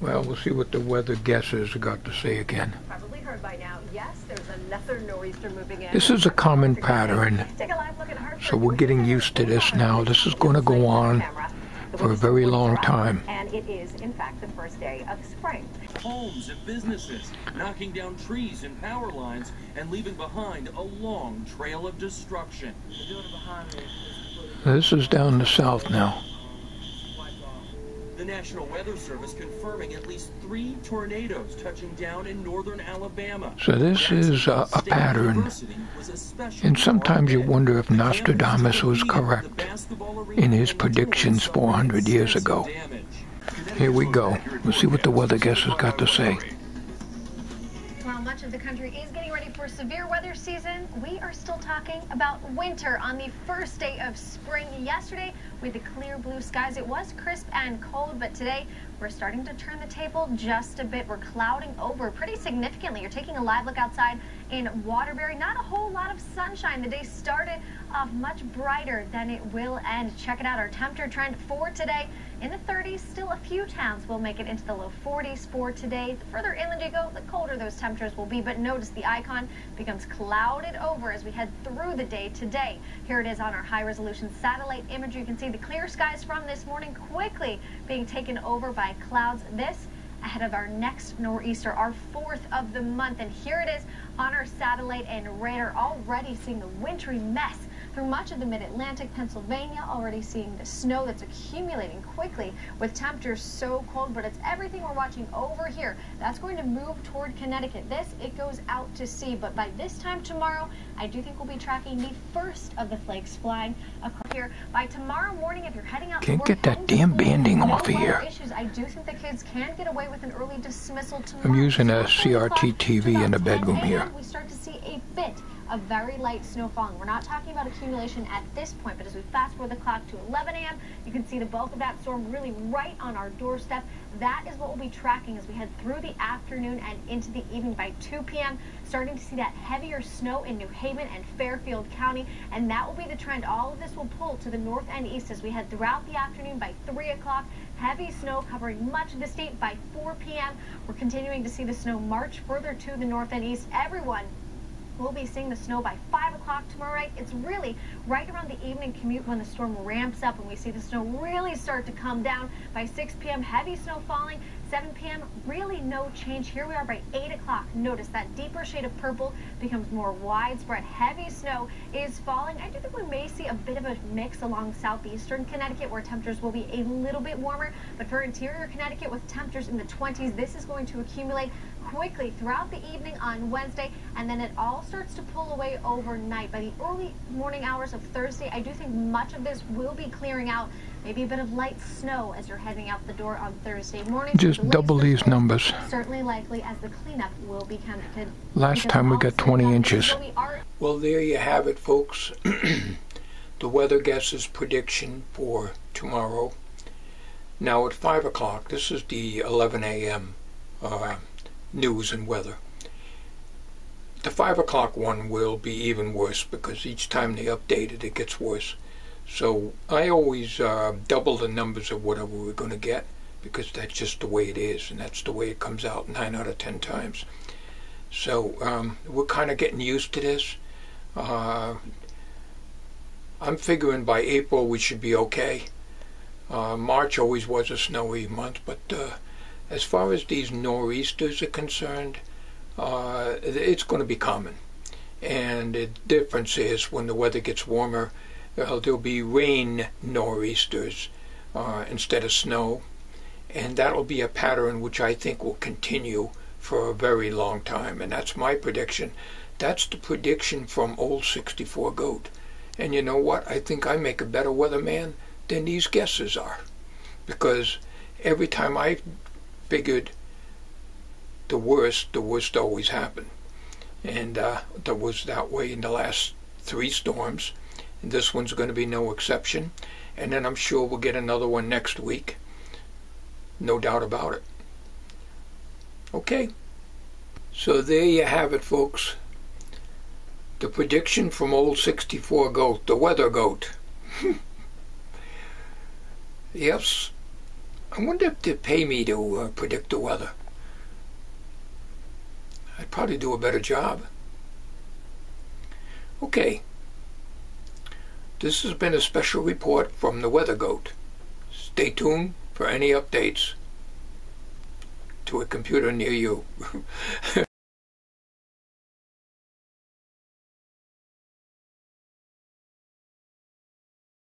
Well, we'll see what the weather guessers got to say again. Probably heard by now. Yes, there's another nor'easter moving in. This is a common pattern, Take a live look at Hartford. so we're getting used to this now. This is going to go on for a very long time. And it is, in fact, the first day of spring. Homes and businesses, knocking down trees and power lines, and leaving behind a long trail of destruction. This is down the south now. The National Weather Service confirming at least 3 tornadoes touching down in northern Alabama. So this is a pattern, and sometimes you wonder if Nostradamus was correct in his predictions 400 years ago. Here we go. We'll see what the weather guessers got to say. While much of the country is getting ready for severe weather season, we are still talking about winter on the first day of spring. Yesterday, with the clear blue skies, it was crisp and cold, but today we're starting to turn the table just a bit. We're clouding over pretty significantly. You're taking a live look outside in Waterbury. Not a whole lot of sunshine. The day started off much brighter than it will end. Check it out. Our temperature trend for today in the 30s. Still a few towns will make it into the low 40s for today. The further inland you go, the colder those temperatures will be. But notice the icon becomes clouded over as we head through the day today. Here it is on our high-resolution satellite imagery. You can see the clear skies from this morning quickly being taken over by clouds. This ahead of our next nor'easter, our 4th of the month. And here it is on our satellite and radar, already seeing the wintry mess through much of the mid-Atlantic, Pennsylvania, already seeing the snow that's accumulating quickly with temperatures so cold, but it's everything we're watching over here. That's going to move toward Connecticut. This, it goes out to sea, but by this time tomorrow, I do think we'll be tracking the first of the flakes flying across here. By tomorrow morning, if you're heading out, can't get that damn banding off of here. I do think the kids can get away with an early dismissal tomorrow. I'm using a CRT TV in the bedroom here. We start to see a bit of very light snow falling. We're not talking about accumulation at this point, but as we fast forward the clock to 11 a.m., you can see the bulk of that storm really right on our doorstep. That is what we'll be tracking as we head through the afternoon and into the evening. By 2 p.m., starting to see that heavier snow in New Haven and Fairfield County, and that will be the trend. All of this will pull to the north and east as we head throughout the afternoon. By 3 o'clock, heavy snow covering much of the state. By 4 p.m., we're continuing to see the snow march further to the north and east. Everyone we'll be seeing the snow by 5 o'clock tomorrow night. It's really right around the evening commute when the storm ramps up and we see the snow really start to come down. By 6 p.m., heavy snow falling. 7 p.m., really no change. Here we are by 8 o'clock. Notice that deeper shade of purple becomes more widespread. Heavy snow is falling. I do think we may see a bit of a mix along southeastern Connecticut where temperatures will be a little bit warmer. But for interior Connecticut with temperatures in the 20s, this is going to accumulate quickly throughout the evening on Wednesday, and then it all starts to pull away overnight. By the early morning hours of Thursday, I do think much of this will be clearing out. Maybe a bit of light snow as you're heading out the door on Thursday morning. Just double these numbers. Certainly likely as the cleanup will be conducted. Last time we got 20 inches. Well, there you have it, folks. The weather guesses prediction for tomorrow. Now at 5 o'clock, this is the 11 a.m. News and weather. The 5 o'clock one will be even worse because each time they update it, it gets worse. So I always double the numbers of whatever we're going to get because that's just the way it is, and that's the way it comes out 9 out of 10 times. So we're kind of getting used to this. I'm figuring by April we should be okay. March always was a snowy month, but as far as these nor'easters are concerned, it's going to be common. And the difference is when the weather gets warmer, there'll be rain nor'easters instead of snow. And that'll be a pattern which I think will continue for a very long time. And that's my prediction. That's the prediction from Old 64 Goat. And you know what? I think I make a better weatherman than these guesses are. Because every time I figured the worst always happened. And that was that way in the last 3 storms. And this one's going to be no exception. And then I'm sure we'll get another one next week. No doubt about it. Okay. So there you have it, folks. The prediction from Old 64 Goat, the weather goat. Yes. I wonder if they'd pay me to predict the weather. I'd probably do a better job. Okay. This has been a special report from the Weather Goat. Stay tuned for any updates to a computer near you.